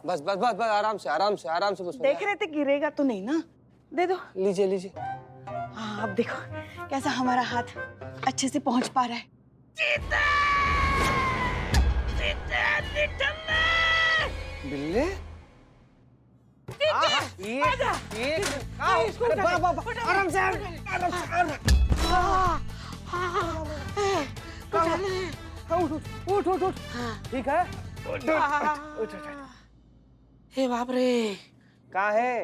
बस बस बस बस, आराम से आराम से आराम से, बस देख रहे थे गिरेगा तो नहीं ना, दे दो। लीजिए लीजिए। हाँ अब देखो कैसा हमारा हाथ अच्छे से पहुंच पा रहा है। चीता! चीता, बिल्ले ये आराम से आराम से। उठ उठ उठ, ठीक है? हे बाप रे, काहे?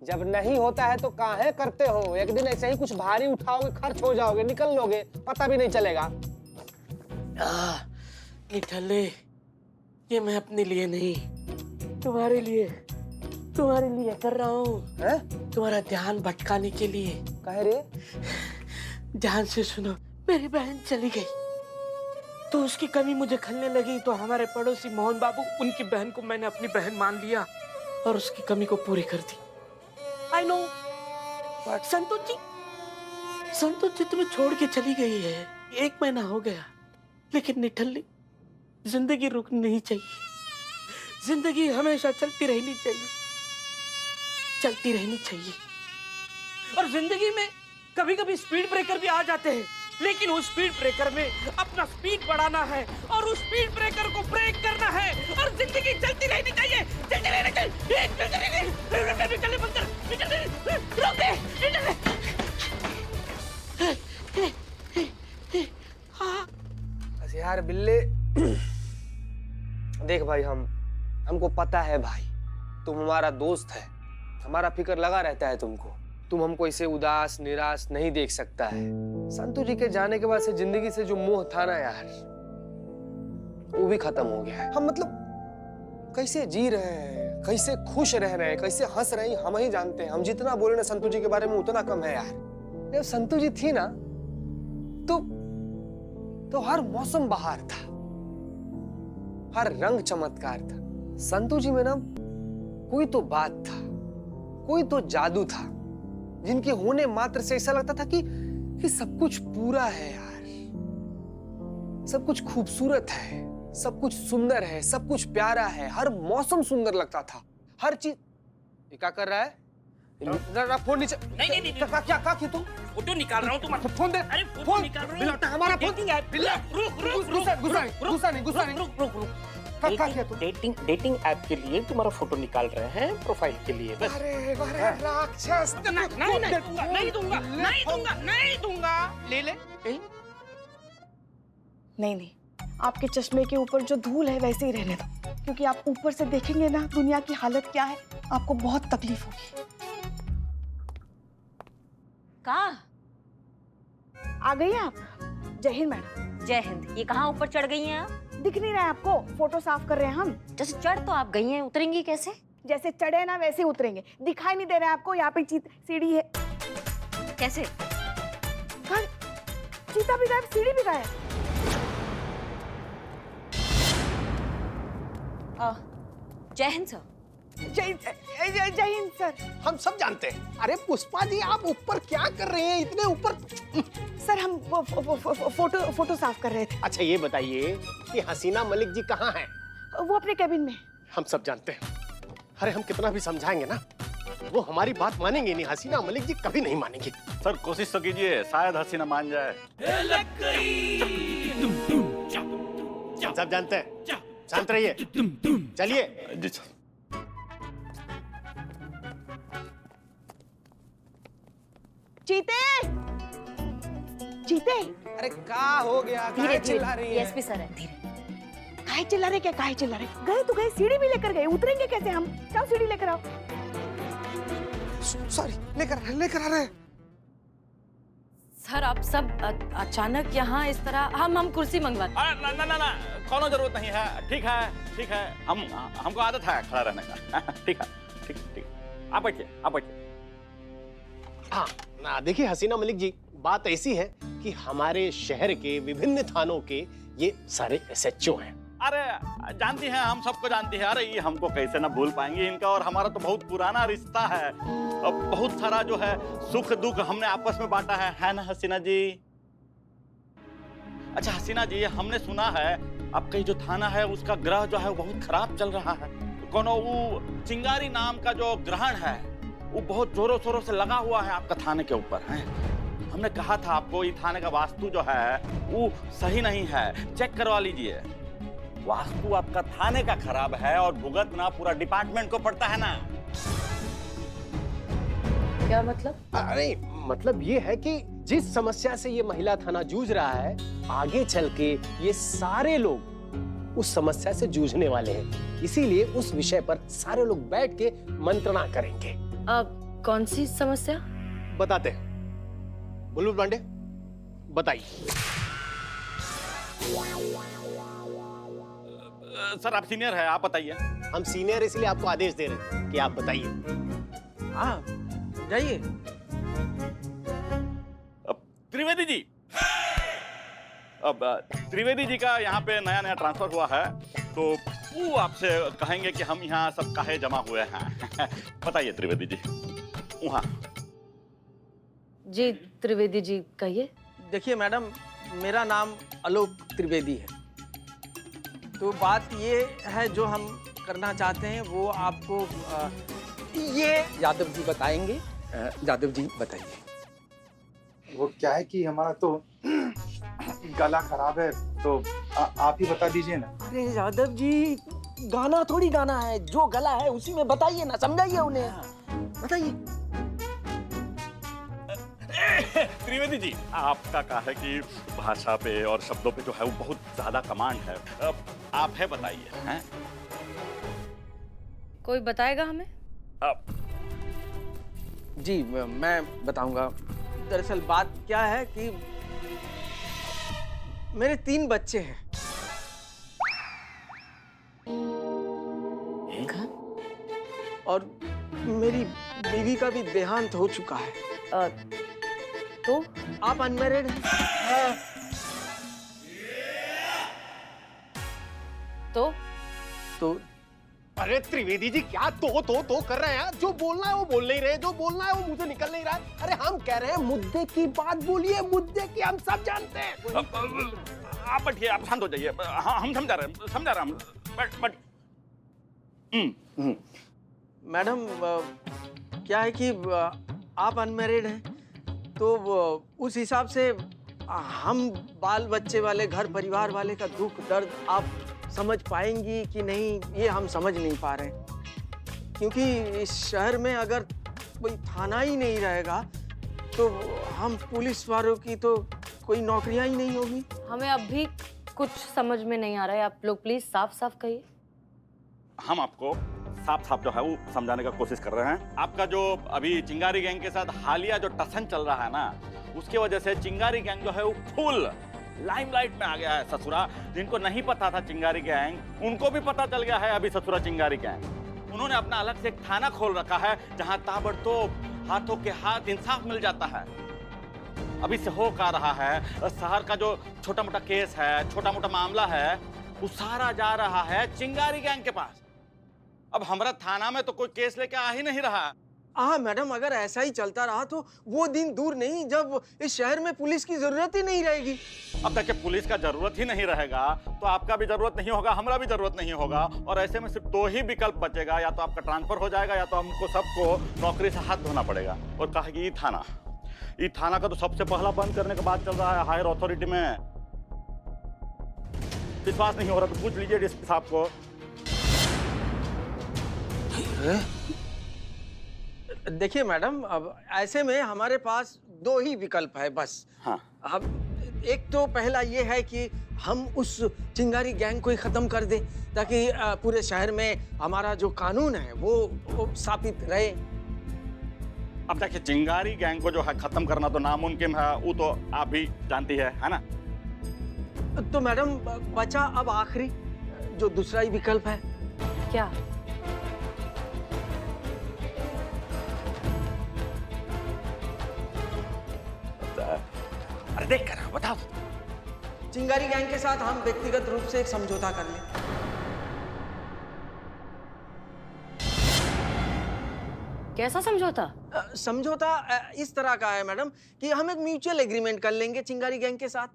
जब नहीं होता है तो काहे करते हो? एक दिन ऐसे ही कुछ भारी उठाओगे, खर्च हो जाओगे, निकल लोगे, पता भी नहीं चलेगा। निठल्ले, ये मैं अपने लिए नहीं, तुम्हारे लिए कर रहा हूँ। तुम्हारा ध्यान भटकाने के लिए। कहे रे? ध्यान से सुनो, मेरी बहन चली गई तो उसकी कमी मुझे खलने लगी, तो हमारे पड़ोसी मोहन बाबू, उनकी बहन को मैंने अपनी बहन मान लिया और उसकी कमी को पूरी कर दी। आई नो, संतोष जी तुम्हें छोड़ के चली गई है, 1 महीना हो गया, लेकिन निठल्ली, जिंदगी रुकनी नहीं चाहिए, जिंदगी हमेशा चलती रहनी चाहिए। और जिंदगी में कभी कभी स्पीड ब्रेकर भी आ जाते हैं, लेकिन उस स्पीड ब्रेकर में अपना स्पीड बढ़ाना है और उस स्पीड ब्रेकर को ब्रेक करना है और जिंदगी चलती रहनी चाहिए, चलती रहनी चाहिए। निकल बंदर, रोक दे। बस यार बिल्ले, देख भाई, हमको पता है भाई, तुम हमारा दोस्त है, हमारा फिक्र लगा रहता है तुमको। तुम हमको इसे उदास निराश नहीं देख सकता है। संतू जी के जाने के बाद से जिंदगी से जो मोह था ना यार, वो भी खत्म हो गया है। हम मतलब कैसे जी रहे हैं, कैसे खुश रह रहे हैं, कैसे हंस रहे हैं, हम ही जानते हैं। हम जितना बोले ना संतू जी के बारे में उतना कम है यार। जब संतू जी थी ना तो हर मौसम बहार था, हर रंग चमत्कार था। संतू जी में ना कोई तो बात था, कोई तो जादू था, जिनके होने मात्र से ऐसा लगता था कि सब कुछ पूरा है यार, सब कुछ खूबसूरत है, सब कुछ सुंदर है, सब कुछ प्यारा है, हर मौसम सुंदर लगता था, हर चीज। ये क्या कर रहा है? फोन नीचे। नहीं क्या किया तुम? फोटो निकाल रहा हूँ, तुम फोन दे। अरे फोन निकाल रहा हूँ, हमारा फोन। डेटिंग ऐप के लिए तुम्हारा फोटो निकाल रहे हैं, प्रोफाइल के लिए बस। अरे राक्षस, नहीं दूंगा, ले नहीं, आपके चश्मे के ऊपर जो धूल है वैसे ही रहने दो, क्योंकि आप ऊपर से देखेंगे ना दुनिया की हालत क्या है, आपको बहुत तकलीफ होगी। कहाँ आ गई आप? जय हिंद मैडम। जय हिंद। ये कहाँ ऊपर चढ़ गई हैं आप? दिख नहीं रहा है आपको? फोटो साफ कर रहे हैं हम। जैसे चढ़ तो आप गई हैं, उतरेंगी कैसे? जैसे चढ़े ना वैसे उतरेंगे। दिखाई नहीं दे रहा है आपको? यहाँ पे सीढ़ी है। कैसे? चीता भी गायब, सीढ़ी भी गायब। जय हिंद सर। जय हिंद सर। हम सब जानते हैं। अरे पुष्पा जी, आप ऊपर क्या कर रहे हैं, इतने ऊपर? सर हम फोटो साफ कर रहे थे। अच्छा ये बताइए कि हसीना मलिक जी कहाँ हैं? वो अपने कैबिन में। हम सब जानते हैं। अरे हम कितना भी समझाएंगे ना, वो हमारी बात मानेंगे नहीं। हसीना मलिक जी कभी नहीं मानेंगे। सर कोशिश तो कीजिए, शायद हसीना मान जाए। हम सब जानते हैं, शांत रहिए। चलिए। जी सर। चीते अरे क्या हो गया? धीरे चिल्ला रही है? एसपी सर है, धीरे। काहे चिल्ला रहे? क्या काहे चिल्ला रहे? गए तो गए, सीढ़ी भी लेकर गए, उतरेंगे कैसे हम? जाओ सीढ़ी लेकर आओ। सॉरी, लेकर आ रहे हैं। सर आप सब अचानक यहाँ इस तरह, हम कुर्सी मंगवाते। ना, कोनो जरूरत नहीं है। ठीक है, हमको आदत है खड़ा रहने का। ठीक है। आप बैठिए। हाँ ना, देखिए हसीना मलिक जी, बात ऐसी है कि हमारे शहर के विभिन्न थानों के ये सारे SHO हैं। अरे जानती हैं, हम सबको जानती है। अरे ये हमको कैसे ना भूल पाएंगे इनका और हमारा तो बहुत पुराना रिश्ता है। अब बहुत सारा जो है सुख दुख हमने आपस में बांटा है ना हसीना जी? अच्छा हसीना जी, हमने सुना है आपका जो थाना है उसका ग्रह जो है वो बहुत खराब चल रहा है, कोनो वो चिंगारी नाम का जो ग्रहण है वो बहुत जोरों शोरों से लगा हुआ है आपका थाने के ऊपर है। हमने कहा था आपको ये थाने का वास्तु जो है वो सही नहीं है, चेक करवा लीजिए। वास्तु आपका थाने का खराब है और भुगतना पूरा डिपार्टमेंट को पड़ता है ना। क्या मतलब? अरे मतलब ये है कि जिस समस्या से ये महिला थाना जूझ रहा है, आगे चल के ये सारे लोग उस समस्या से जूझने वाले हैं। इसीलिए उस विषय पर सारे लोग बैठ के मंत्रणा करेंगे। अब कौन सी समस्या? बताते हैं। बुलबुल पांडे बताइए। सर आप सीनियर है, आप बताइए। हम सीनियर इसलिए आपको आदेश दे रहे हैं कि आप बताइए। हाँ जाइए। त्रिवेदी जी, अब त्रिवेदी जी का यहाँ पे नया नया ट्रांसफर हुआ है, तो वो आपसे कहेंगे कि हम यहाँ सब काहे जमा हुए हैं। बताइए त्रिवेदी जी। वहाँ जी त्रिवेदी जी कहिए। देखिए मैडम, मेरा नाम आलोक त्रिवेदी है। तो बात ये है जो हम करना चाहते हैं वो आपको ये यादव जी बताएंगे। यादव जी बताइए। वो क्या है कि हमारा तो गला खराब है, तो आप ही बता दीजिए ना। अरे यादव जी, गाना थोड़ी गाना है, जो गला है उसी में बताइए ना, समझाइए उन्हें, बताइए। त्रिवेदी जी, आपका कहा है कि भाषा पे और शब्दों पे जो है वो बहुत ज्यादा कमांड है। अब आप है बताइए। हैं? कोई बताएगा हमें? अब जी मैं बताऊंगा। दरअसल बात क्या है कि मेरे 3 बच्चे हैं और मेरी बीवी का भी देहांत हो चुका है। तो आप अनमैरिड हैं? तो अरे त्रिवेदी जी क्या तो कर रहे हैं? जो बोलना है वो बोल नहीं रहे, जो बोलना है वो मुंह से निकल नहीं रहा है। अरे हम कह रहे हैं मुद्दे की बात बोलिए, मुद्दे की हम सब जानते हैं। आप बैठिए, आप शांत हो जाइए। हम समझा रहे हैं। बट मैडम क्या है कि आप अनमैरिड हैं, तो उस हिसाब से हम बाल बच्चे वाले घर परिवार वाले का दुख दर्द आप समझ पाएंगी कि नहीं, ये हम समझ नहीं पा रहे हैं। क्योंकि इस शहर में अगर कोई थाना ही नहीं रहेगा तो हम पुलिस वालों की तो कोई नौकरियां ही नहीं होगी। हमें अब भी कुछ समझ में नहीं आ रहा है, आप लोग प्लीज साफ साफ कहिए। हम आपको साफ साफ जो है वो समझाने का कोशिश कर रहे हैं। आपका जो अभी चिंगारी गैंग के साथ हालिया जो टसन चल रहा है ना, उसकी वजह से चिंगारी गैंग जो है वो फुल लाइमलाइट में आ गया है। ससुरा जिनको नहीं पता था चिंगारी गैंग, उनको भी पता चल गया है अभी ससुरा चिंगारी गैंग। उन्होंने अपना अलग से एक थाना खोल रखा है जहां ताबड़तोब हाथों के हाथ इंसाफ मिल जाता है। अभी से हो का रहा है, शहर का जो छोटा मोटा केस है, छोटा मोटा मामला है, वो सारा जा रहा है चिंगारी गैंग के पास। अब हमारा थाना में तो कोई केस लेके आ ही नहीं रहा। हाँ मैडम, अगर ऐसा ही चलता रहा तो वो दिन दूर नहीं जब इस शहर में पुलिस की जरूरत ही नहीं रहेगी। अब देखिए, पुलिस का जरूरत ही नहीं रहेगा तो आपका भी जरूरत नहीं होगा, हमारा भी जरूरत नहीं होगा, और ऐसे में सिर्फ 2 ही विकल्प बचेगा। या तो आपका ट्रांसफर हो जाएगा या तो हमको सबको नौकरी से हाथ धोना पड़ेगा। और कहा कि ये थाना का तो सबसे पहला बंद करने का बात चल रहा है हायर अथॉरिटी में। विश्वास नहीं हो रहा तो पूछ लीजिए डीएसपी साहब को। देखिए मैडम, अब ऐसे में हमारे पास 2 ही विकल्प है बस। हाँ। अब एक तो पहला ये है कि हम उस चिंगारी गैंग को ही खत्म कर दें ताकि पूरे शहर में हमारा जो कानून है वो स्थापित रहे। अब देखिए, चिंगारी गैंग को जो है खत्म करना तो नामुमकिन है, वो तो आप भी जानती है ना। तो मैडम बचा अब आखिरी जो दूसरा ही विकल्प है। क्या? अरे देख कर बताओ। चिंगारी गैंग के साथ हम व्यक्तिगत रूप से एक समझौता कर लें। कैसा समझौता? समझौता इस तरह का है मैडम कि हम एक म्यूचुअल एग्रीमेंट कर लेंगे चिंगारी गैंग के साथ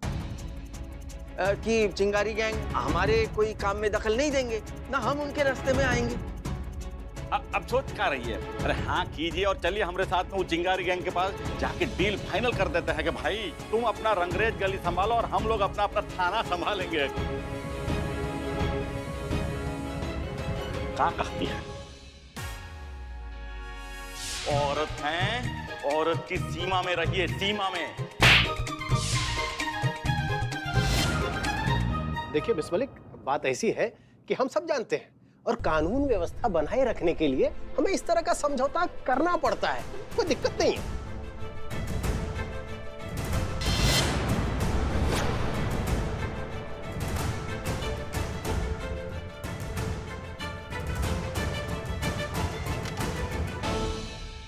कि चिंगारी गैंग हमारे कोई काम में दखल नहीं देंगे, ना हम उनके रास्ते में आएंगे। अब सोच क्या रही है? अरे हाँ कीजिए और चलिए हमारे साथ में वो चिंगारी गैंग के पास जाके डील फाइनल कर देते हैं कि भाई तुम अपना रंगरेज गली संभालो और हम लोग अपना अपना थाना संभालेंगे। क्या कहती है? औरत हैं, औरत की सीमा में रहिए, सीमा में। देखिए मिस मलिक, बात ऐसी है कि हम सब जानते हैं और कानून व्यवस्था बनाए रखने के लिए हमें इस तरह का समझौता करना पड़ता है, कोई दिक्कत नहीं है।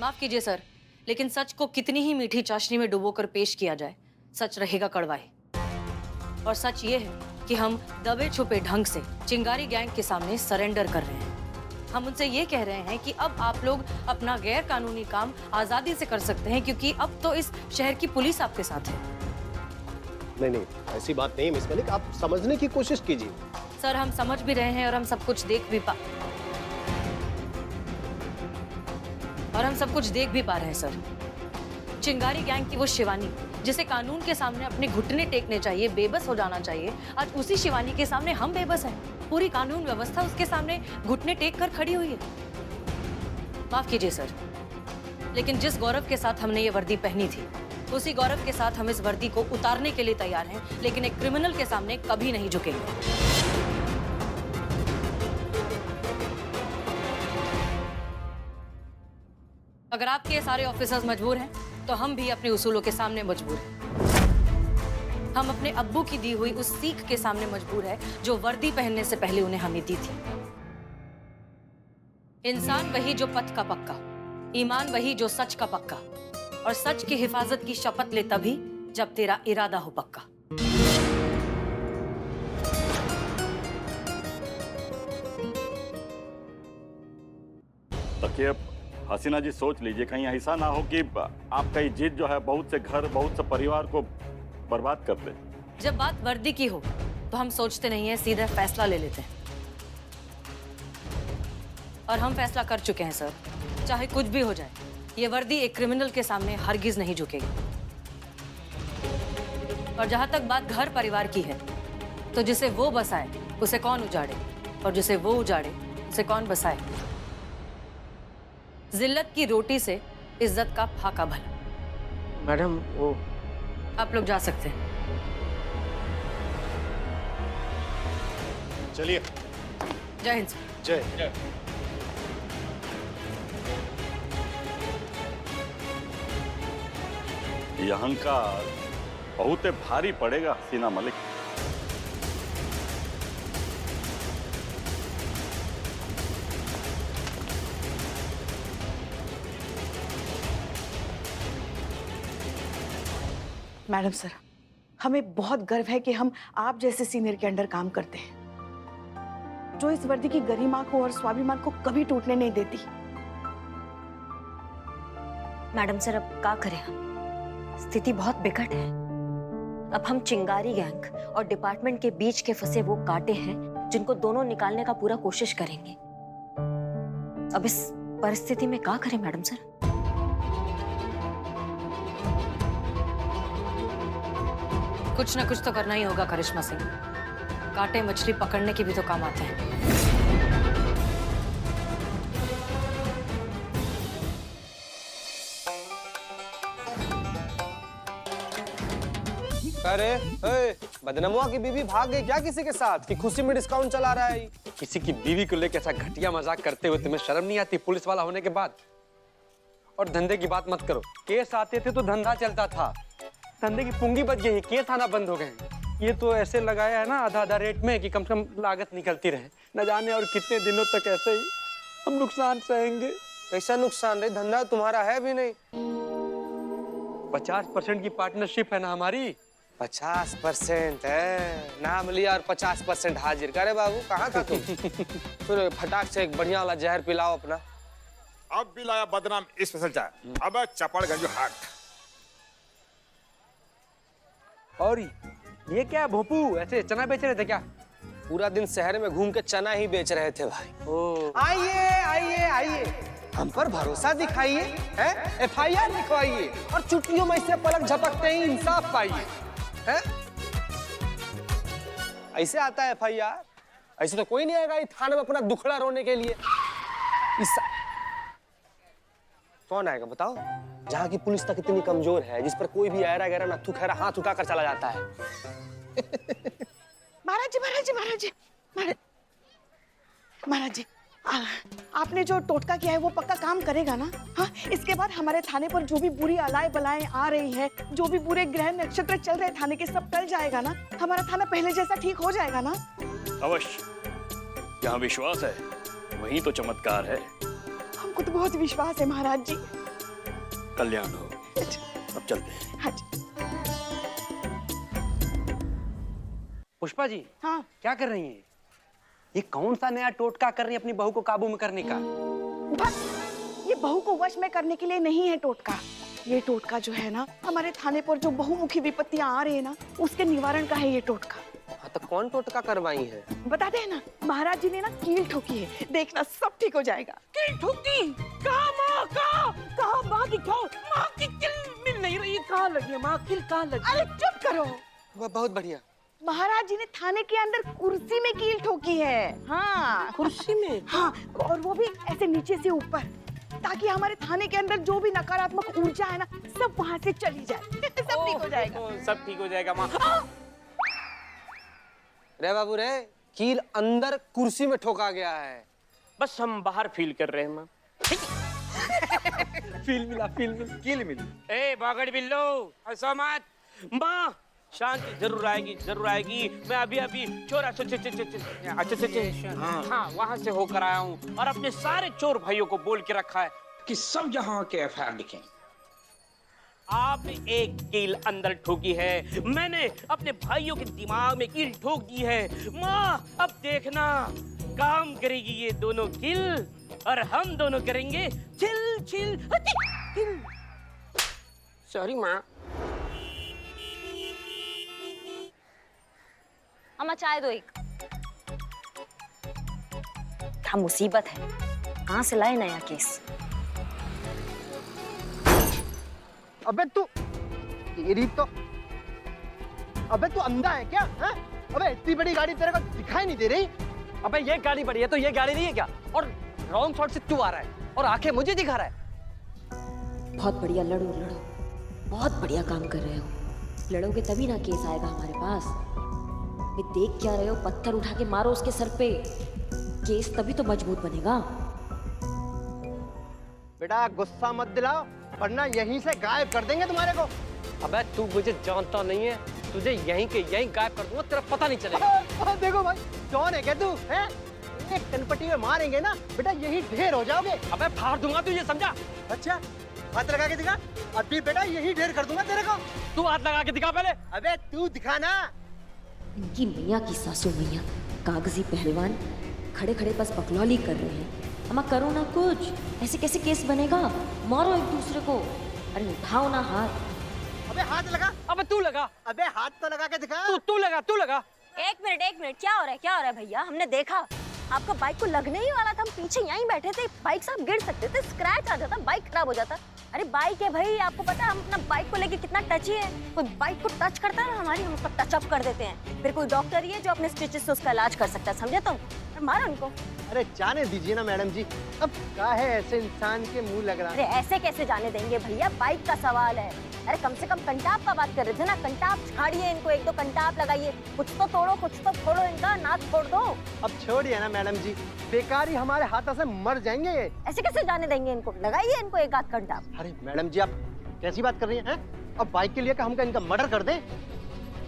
माफ कीजिए सर, लेकिन सच को कितनी ही मीठी चाशनी में डुबोकर पेश किया जाए, सच रहेगा कड़वा ही। और सच ये है कि हम दबे छुपे ढंग से चिंगारी गैंग के सामने सरेंडर कर रहे हैं। हम उनसे ये कह रहे हैं कि अब आप लोग अपना गैर कानूनी काम आजादी से कर सकते हैं, क्योंकि अब तो इस शहर की पुलिस आपके साथ है। नहीं, ऐसी बात नहीं मिस मलिक, आप समझने की कोशिश कीजिए। सर हम समझ भी रहे हैं और हम सब कुछ देख भी पा रहे हैं सर। चिंगारी गैंग की वो शिवानी जिसे कानून के सामने अपने घुटने टेकने चाहिए, बेबस हो जाना चाहिए, आज उसी शिवानी के सामने हम बेबस हैं। पूरी कानून व्यवस्था उसके सामने घुटने टेक कर खड़ी हुई है। माफ कीजिए सर, लेकिन जिस गौरव के साथ हमने ये वर्दी पहनी थी, उसी गौरव के साथ हम इस वर्दी को उतारने के लिए तैयार हैं, लेकिन एक क्रिमिनल के सामने कभी नहीं झुकेंगे। अगर आपके ये सारे ऑफिसर्स मजबूर हैं, तो हम भी अपने उसूलों के सामने मजबूर हैं। हम अपने अब्बू की दी हुई उस सीख के सामने मजबूर है जो वर्दी पहनने से पहले उन्हें हमें दी थी। इंसान वही जो पथ का पक्का, ईमान वही जो सच का पक्का, और सच की हिफाजत की शपथ ले तभी जब तेरा इरादा हो पक्का। तकिए हसीना जी, सोच लीजिए कहीं ऐसा ना हो कि आपका ये जिद जो है बहुत से घर, बहुत से परिवार को बर्बाद कर दे। जब बात वर्दी की हो तो हम सोचते नहीं है, सीधा फैसला ले लेते हैं। और हम फैसला कर चुके हैं सर, चाहे कुछ भी हो जाए, ये वर्दी एक क्रिमिनल के सामने हरगिज नहीं झुकेगी। और जहां तक बात घर परिवार की है, तो जिसे वो बसाए उसे कौन उजाड़े, और जिसे वो उजाड़े उसे कौन बसाए। जिल्लत की रोटी से इज्जत का फाका भला। मैडम वो आप लोग जा सकते हैं। चलिए। जय हिंद। जय। ये अहंकार बहुत भारी पड़ेगा हसीना मलिक। मैडम सर, हमें बहुत गर्व है कि हम आप जैसे सीनियर के अंडर काम करते हैं, जो इस वर्दी की गरिमा को और स्वाभिमान को कभी टूटने नहीं देती। मैडम सर, अब क्या करें हम? स्थिति बहुत बिकट है। अब हम चिंगारी गैंग और डिपार्टमेंट के बीच के फंसे वो कांटे हैं जिनको दोनों निकालने का पूरा कोशिश करेंगे। अब इस परिस्थिति में क्या करें मैडम सर? कुछ ना कुछ तो करना ही होगा करिश्मा सिंह। कांटे मछली पकड़ने के भी तो काम आते हैं। अरे बदनमुआ की बीवी भाग गई क्या किसी के साथ कि खुशी में डिस्काउंट चला रहा है? किसी की बीवी को लेकर ऐसा घटिया मजाक करते हुए तुम्हें शर्म नहीं आती पुलिस वाला होने के बाद? और धंधे की बात मत करो, केस आते थे तो धंधा चलता था, धंधे की पूंगी बच गई है, केस आना बंद हो गए। ये तो ऐसे लगाया है ना आधा आधा रेट में कि कम से कम लागत निकलती रहे। न जाने और कितने दिनों तक ऐसे ही हम नुकसान सहेंगे। ऐसा नुकसान नहीं, धंधा तुम्हारा है भी नहीं। 50% की पार्टनरशिप है ना हमारी। 50% है, नाम लिया और 50% हाजिर करे बाबू। कहाँ का तुम? फिर फटाक से एक बढ़िया वाला जहर पिलाओ अपना। अब भी लाया बदनाम स्पेशल चाय। अब चपड़गंज हाट। और ये क्या भोपू ऐसे चना बेच रहे थे क्या? पूरा दिन शहर में घूम के चना ही बेच रहे थे भाई। आइए आइए आइए, हम पर भरोसा दिखाइए, FIR लिखवाइए और चुटकियों में से पलक झपकते ही इंसाफ पाइए। हैं? ऐसे आता है FIR? ऐसे तो कोई नहीं आएगा इस थाने में अपना दुखड़ा रोने के लिए। कौन आएगा बताओ? जहाँ की पुलिस तक इतनी कमजोर है, जिस पर कोई भी ऐरा गैरा नत्थु खैरा हाथ उठाकर चला जाता है। महाराज जी, आपने जो टोटका किया है वो पक्का काम करेगा ना? हाँ, इसके बाद हमारे थाने पर जो भी बुरी अलाय बलाएं आ रही है, जो भी बुरे ग्रह नक्षत्र चल रहे थाने के, सब टल जाएगा ना? हमारा थाना पहले जैसा ठीक हो जाएगा ना? अवश्य। यहाँ विश्वास है वही तो चमत्कार है। हमको तो बहुत विश्वास है महाराज जी। कल्याण हो। अब चलते हैं। हाँ जी। पुष्पा जी, हाँ, क्या कर रही हैं? ये कौन सा नया टोटका कर रही है अपनी बहू को काबू में करने का? बस ये बहू को वश में करने के लिए नहीं है टोटका। ये टोटका जो है ना, हमारे थाने पर जो बहुमुखी विपत्तियां आ रही है ना, उसके निवारण का है ये टोटका। हाँ, तो कौन टोटका करवाई है? बताते हैं ना, महाराज जी ने ना कील ठोकी है, देखना सब ठीक हो जाएगा। कील ठोकी? कहाँ माँ? कहाँ माँ दिखाओ? माँ की कील मिल नहीं रही, कहाँ लगी है माँ कील? कहाँ लगी? अरे चुप करो। बहुत बढ़िया। महाराज जी ने थाने के अंदर कुर्सी में कील ठोकी है। हाँ, कुर्सी में? हाँ, और वो भी ऐसे नीचे से ऊपर, ताकि हमारे थाने के अंदर जो भी नकारात्मक ऊर्जा है ना, सब वहाँ से चली जाए। सब ठीक हो जाएगा। सब ठीक हो जाएगा माँ। रे बाबू रे, कील अंदर कुर्सी में ठोका गया है। बस हम बाहर फील कर रहे हैं माँ। फील मिला, कील मिली। ए बागड़ बिल्लो, हंसो मत। माँ शांति जरूर आएगी। मैं अभी चोर हाँ वहाँ से होकर आया हूँ और अपने सारे चोर भाइयों को बोल के रखा है कि सब यहाँ के FIR लिखें। आपने एक कील अंदर ठोकी है, मैंने अपने भाइयों के दिमाग में कील ठोक दी है। माँ अब देखना, काम करेगी ये दोनों कील और हम दोनों करेंगे चिल। सॉरी माँ। अम्मा चाय दो एक। क्या मुसीबत है, कहाँ से लाए नया केस? अबे तू तेरी तो, अबे तू अंधा है क्या? है? अबे इतनी बड़ी गाड़ी तेरे को दिखाई नहीं दे रही? अबे ये गाड़ी बड़ी है तो ये गाड़ी नहीं है क्या? और रॉन्ग शॉट से तू आ रहा है और आंखें मुझे दिखा रहा है। बहुत बढ़िया, लड़ो। बहुत बढ़िया काम कर रहे हो। लड़ोगे तभी ना केस आएगा हमारे पास। ये देख क्या रहे हो? पत्थर उठा के मारो उसके सर पे, केस तभी तो मजबूत बनेगा। बेटा गुस्सा मत दिलाओ, वरना यहीं से गायब कर देंगे तुम्हारे को। अबे तू मुझे जानता नहीं है, तुझे यहीं के यहीं गायब कर दूंगा, तेरा पता नहीं चलेगा। देखो भाई, कौन है क्या तू? हैं? एक कनपट्टी में मारेंगे ना बेटा, यही ढेर हो जाओगे। अबे फाड़ दूंगा, तुझे समझा? अच्छा, हाथ लगा के दिखा। अभी बेटा यही ढेर कर दूंगा तेरे को। तू हाथ लगा के दिखा पहले। अबे तू दिखा ना। इनकी मैया की सासू मैया कागजी पहलवान खड़े खड़े बस बकलौली कर रहे हैं। अम्मा करो ना कुछ, ऐसे कैसे केस बनेगा? मारो एक दूसरे को, अरे उठाओ ना हाथ। अबे हाथ लगा। अबे तू लगा। अबे हाथ तो लगा के दिखा। तू लगा। एक मिनट, क्या हो रहा है भैया? हमने देखा आपका बाइक को लगने ही वाला था, हम पीछे यहीं बैठे थे, बाइक से आप गिर सकते थे, स्क्रैच आ जाता, बाइक खराब हो जाता। अरे बाइक है भाई, आपको पता है हम अपना बाइक को लेके कितना टची है। कोई बाइक को टच करता है ना हमारी, हम उसको टच अप कर देते हैं। फिर कोई डॉक्टर ही है जो अपने स्टिचेस से उसका इलाज कर सकता है, समझे तुम? मारो उनको। अरे जाने दीजिए ना मैडम जी, अब क्या है ऐसे इंसान के मुंह लग रहा है। अरे ऐसे कैसे जाने देंगे भैया, बाइक का सवाल है। अरे कम से कम कंटाप का बात कर रहे थे ना, कंटाप छाड़िए इनको, एक दो कंटाप लगाइए, कुछ तो तोड़ो, कुछ तो फोड़ो, इनका नाक छोड़ दो। अब छोड़िए ना मैडम जी, बेकार ही हमारे हाथों से मर जाएंगे ये। ऐसे कैसे जाने देंगे इनको? लगाइए इनको एक आध कंटाप। अरे मैडम जी, आप कैसी बात कर रही हैं? अब बाइक के लिए हम इनका मर्डर कर दें?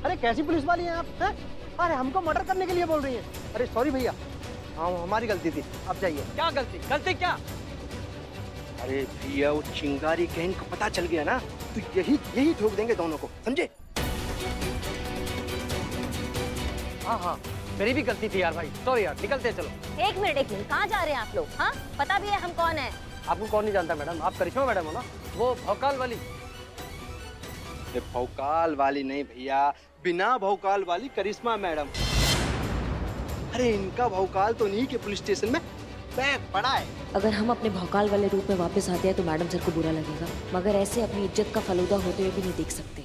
अरे कैसी पुलिस वाली हैं आप? हैं? अरे हमको मर्डर करने के लिए बोल रही हैं? अरे सॉरी भैया, हाँ हमारी गलती थी, आप जाइए। क्या गलती क्या? अरे भैया वो चिंगारी गैंग को पता चल गया ना, तो यही ठोक देंगे दोनों को, समझे? हाँ, मेरी भी गलती थी यार भाई, सॉरी यार, निकलते हैं चलो। एक मिनट, कहाँ जा रहे हैं आप लोग? हाँ पता भी है हम कौन है? आपको कौन नहीं जानता मैडम, आप करिश्मा मैडम हो ना, वो भौकाल वाली। भौकाल वाली नहीं भैया, बिना भौकाल वाली करिश्मा मैडम। अरे इनका भौकाल तो नहीं कि पुलिस स्टेशन में बैग पड़ा है। अगर हम अपने भौकाल वाले रूप में वापस आते हैं तो मैडम सर को बुरा लगेगा, मगर ऐसे अपनी इज्जत का फलूदा होते हुए भी नहीं देख सकते।